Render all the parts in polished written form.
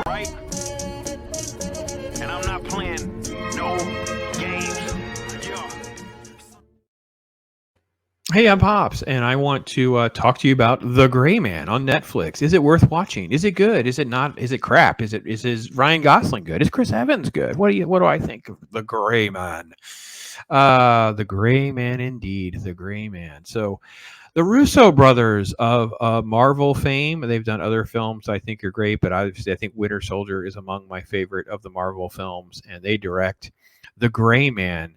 Right? And I'm not playing no games. Yeah. Hey, I'm Pops, and I want to talk to you about The Gray Man on Netflix. Is it worth watching? Is it good? Is it not? Is it crap? Is Ryan Gosling good? Is Chris Evans good? What do I think of The Gray Man? The Gray Man, indeed, The Gray Man. So, the Russo brothers of Marvel fame, they've done other films I think are great, but obviously I think Winter Soldier is among my favorite of the Marvel films, and they direct The Gray Man,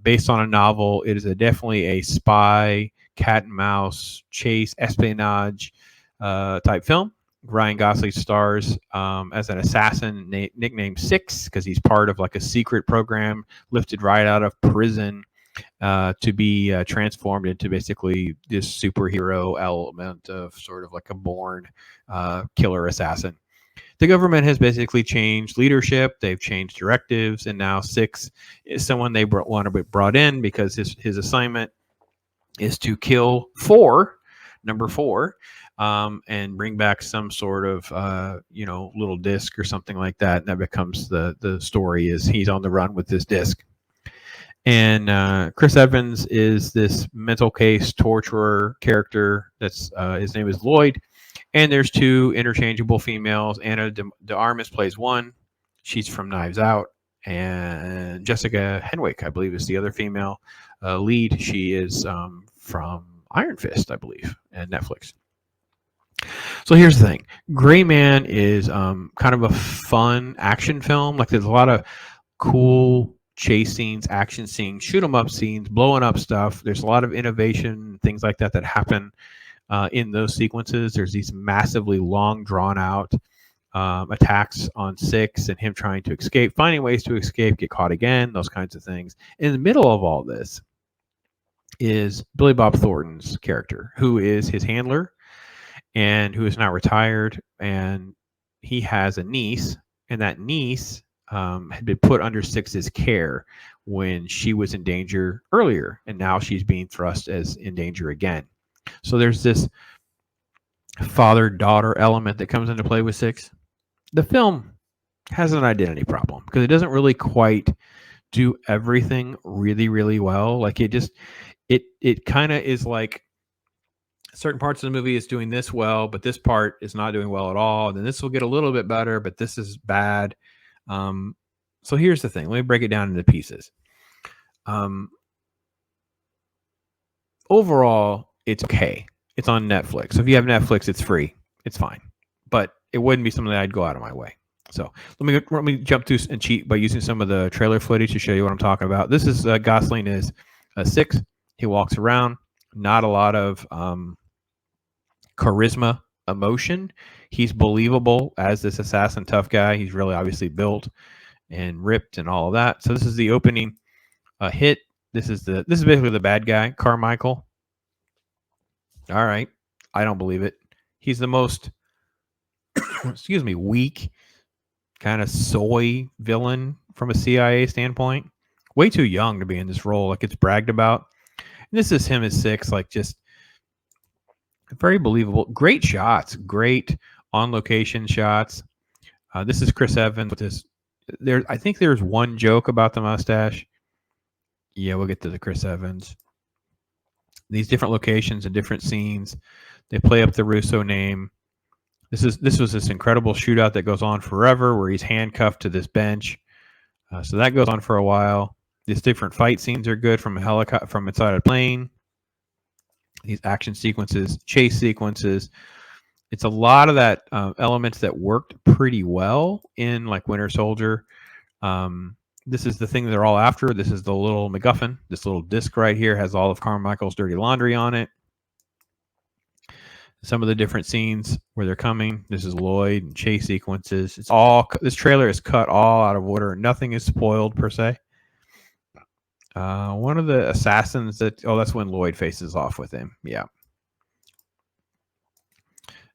based on a novel. It is definitely a spy, cat and mouse, chase, espionage type film. Ryan Gosling stars as an assassin nicknamed Six because he's part of like a secret program lifted right out of prison to be transformed into basically this superhero element of sort of like a born killer assassin. The government has basically changed leadership. They've changed directives, and now Six is someone they want to be brought in because his assignment is to kill number four, and bring back some sort of little disc or something like that. And that becomes the story is he's on the run with this disc. And Chris Evans is this mental case torturer character. That's his name is Lloyd. And there's two interchangeable females. Anna de Armas plays one. She's from Knives Out. And Jessica Henwick, I believe, is the other female lead. She is from Iron Fist, I believe, and Netflix. So here's the thing. Gray Man is kind of a fun action film. Like there's a lot of cool chase scenes, action scenes, shoot 'em up scenes, blowing up stuff. There's a lot of innovation, things like that happen in those sequences. There's these massively long, drawn out attacks on Six and him trying to escape, finding ways to escape, get caught again, those kinds of things. In the middle of all this is Billy Bob Thornton's character, who is his handler and who is now retired. And he has a niece, and that niece had been put under Six's care when she was in danger earlier, and now she's being thrust as in danger again. So there's this father-daughter element that comes into play with Six. The film has an identity problem because it doesn't really quite do everything really, really well. Like it kind of is like certain parts of the movie is doing this well, but this part is not doing well at all. And then this will get a little bit better, but this is bad. So here's the thing. Let me break it down into pieces. Overall, it's okay. It's on Netflix. So if you have Netflix, it's free. It's fine. But it wouldn't be something that I'd go out of my way. So let me jump to and cheat by using some of the trailer footage to show you what I'm talking about. This is Gosling is Six. He walks around. Not a lot of charisma, emotion. He's believable as this assassin tough guy. He's really obviously built and ripped and all of that. So this is the opening hit. This is basically the bad guy, Carmichael. All right, I don't believe it. He's the most weak, kind of soy villain from a CIA standpoint. Way too young to be in this role. Like it's bragged about. And this is him as Six, like just very believable. Great shots, great on location shots. This is Chris Evans with this. I think there's one joke about the mustache. Yeah, we'll get to the Chris Evans. These different locations and different scenes, they play up the Russo name. This was this incredible shootout that goes on forever, where he's handcuffed to this bench. So that goes on for a while. These different fight scenes are good from a helicopter, from inside a plane. These action sequences, chase sequences. It's a lot of that elements that worked pretty well in like Winter Soldier. This is the thing they're all after. This is the little MacGuffin. This little disc right here has all of Carmichael's dirty laundry on it. Some of the different scenes where they're coming. This is Lloyd and chase sequences. It's all, this trailer is cut all out of order. Nothing is spoiled per se. One of the assassins that's when Lloyd faces off with him. Yeah.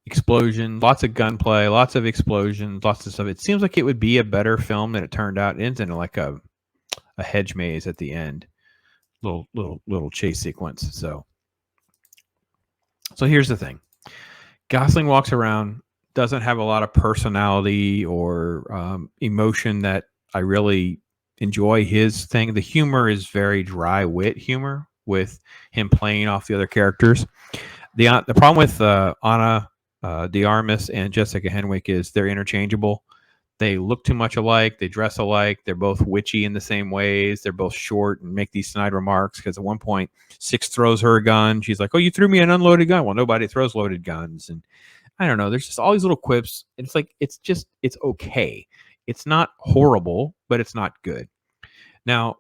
Explosion, lots of gunplay, lots of explosions, lots of stuff. It seems like it would be a better film than it turned out. It ends in like a hedge maze at the end. Little chase sequence. So here's the thing. Gosling walks around doesn't have a lot of personality or emotion that I really enjoy his thing. The humor is very dry wit humor with him playing off the other characters. The problem with Anna de Armas and Jessica Henwick is they're interchangeable. They look too much alike. They dress alike. They're both witchy in the same ways. They're both short and make these snide remarks because at one point, Six throws her a gun. She's like, "Oh, you threw me an unloaded gun." Well, nobody throws loaded guns. And I don't know. There's just all these little quips. It's like, it's okay. It's not horrible, but it's not good. Now,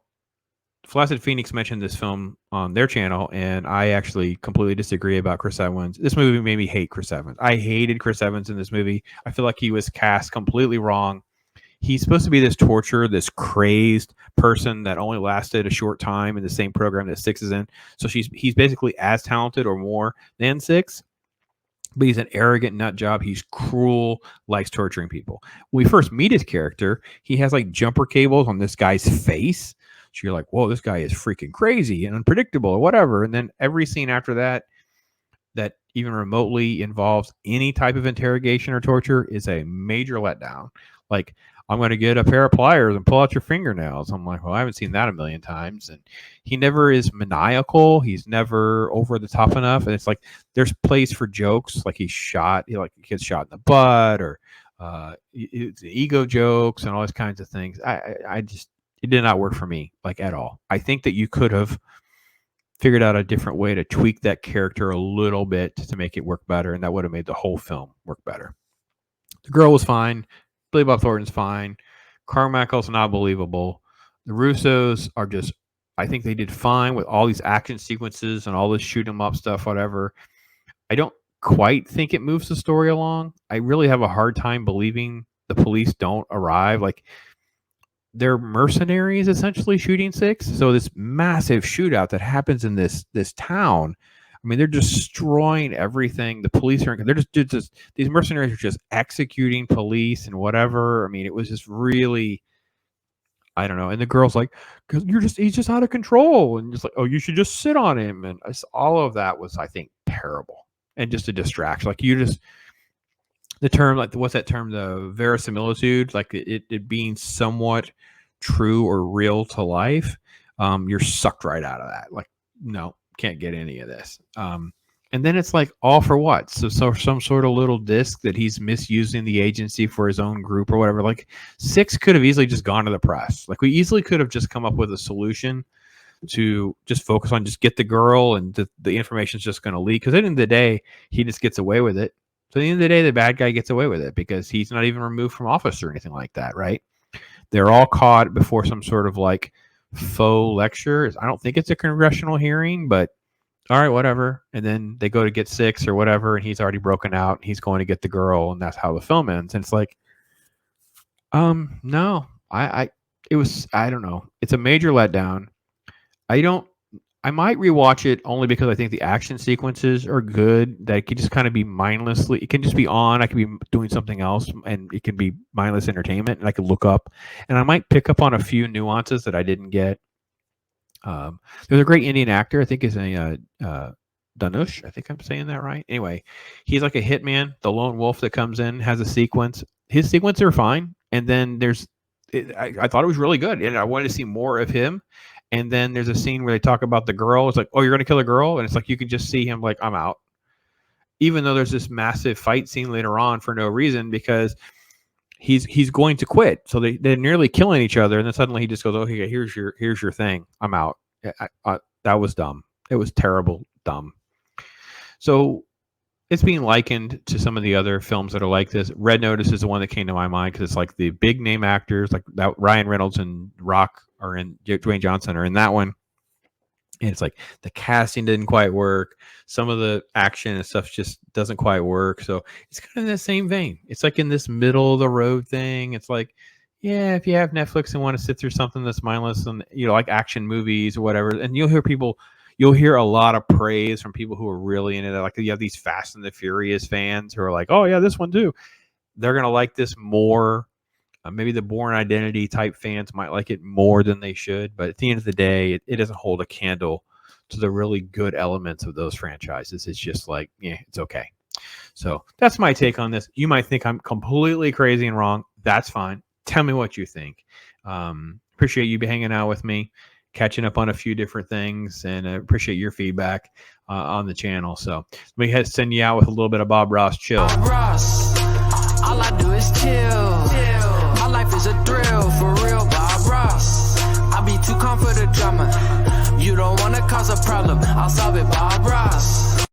Flaccid Phoenix mentioned this film on their channel, and I actually completely disagree about Chris Evans. This movie made me hate Chris Evans. I hated Chris Evans in this movie. I feel like he was cast completely wrong. He's supposed to be this torturer, this crazed person that only lasted a short time in the same program that Six is in. So he's basically as talented or more than Six, but he's an arrogant nut job. He's cruel, likes torturing people. When we first meet his character, he has like jumper cables on this guy's face. So you're like, whoa, this guy is freaking crazy and unpredictable or whatever. And then every scene after that even remotely involves any type of interrogation or torture is a major letdown. Like, I'm going to get a pair of pliers and pull out your fingernails. I'm like, well, I haven't seen that a million times. And he never is maniacal. He's never over the top enough. And it's like, there's place for jokes. Like he gets shot in the butt, or it's ego jokes and all those kinds of things. It did not work for me, like, at all. I think that you could have figured out a different way to tweak that character a little bit to make it work better, and that would have made the whole film work better. The girl was fine. Billy Bob Thornton's fine. Carmichael's not believable. The Russos are just, I think they did fine with all these action sequences and all this shoot 'em up stuff, whatever. I don't quite think it moves the story along. I really have a hard time believing the police don't arrive. Like, they're mercenaries essentially shooting Six. So this massive shootout that happens in this town, I mean, they're destroying everything. The police they're just these mercenaries are just executing police and whatever. I mean, it was just really, I don't know. And the girl's like, "Cause he's just out of control," and just like, "Oh, you should just sit on him." And all of that was, I think, terrible and just a distraction. Like, the term, like, what's that term? The verisimilitude, like it being somewhat true or real to life. You're sucked right out of that. Like, no, can't get any of this. And then it's like, all for what? So some sort of little disc that he's misusing the agency for his own group or whatever. Like, Six could have easily just gone to the press. Like, we easily could have just come up with a solution to just focus on just get the girl, and the information's just going to leak. Because at the end of the day, he just gets away with it. So at the end of the day, the bad guy gets away with it because he's not even removed from office or anything like that, right? They're all caught before some sort of like faux lecture. I don't think it's a congressional hearing, but all right, whatever. And then they go to get Six or whatever, and he's already broken out. And he's going to get the girl, and that's how the film ends. And it's like, no, I don't know. It's a major letdown. I might rewatch it only because I think the action sequences are good. That it could just kind of be mindlessly. It can just be on. I could be doing something else, and it can be mindless entertainment. And I could look up, and I might pick up on a few nuances that I didn't get. There's a great Indian actor. I think his name Danush. I think I'm saying that right. Anyway, he's like a hitman, the lone wolf that comes in, has a sequence. His sequences are fine, and then I thought it was really good, and I wanted to see more of him. And then there's a scene where they talk about the girl. It's like, oh, you're going to kill a girl? And it's like, you can just see him like, I'm out. Even though there's this massive fight scene later on for no reason, because he's going to quit. So they're nearly killing each other. And then suddenly he just goes, okay, here's your thing. I'm out. That was dumb. It was terrible, dumb. So it's being likened to some of the other films that are like this. Red Notice is the one that came to my mind because it's like the big name actors like that. Ryan Reynolds and Rock are in, Dwayne Johnson are in that one. And it's like the casting didn't quite work. Some of the action and stuff just doesn't quite work. So it's kind of in the same vein. It's like in this middle of the road thing. It's like, yeah, if you have Netflix and want to sit through something that's mindless and, like action movies or whatever, and you'll hear a lot of praise from people who are really into it. Like, you have these Fast and the Furious fans who are like, oh yeah, this one too. They're going to like this more. Maybe the Bourne Identity type fans might like it more than they should. But at the end of the day, it doesn't hold a candle to the really good elements of those franchises. It's just like, yeah, it's okay. So that's my take on this. You might think I'm completely crazy and wrong. That's fine. Tell me what you think. Appreciate you hanging out with me, catching up on a few different things, and I appreciate your feedback on the channel. So let me send you out with a little bit of Bob Ross chill. Bob Ross, all I do is chill. My life is a thrill, for real, Bob Ross. I be too calm for the drama. You don't wanna cause a problem, I'll solve it, Bob Ross.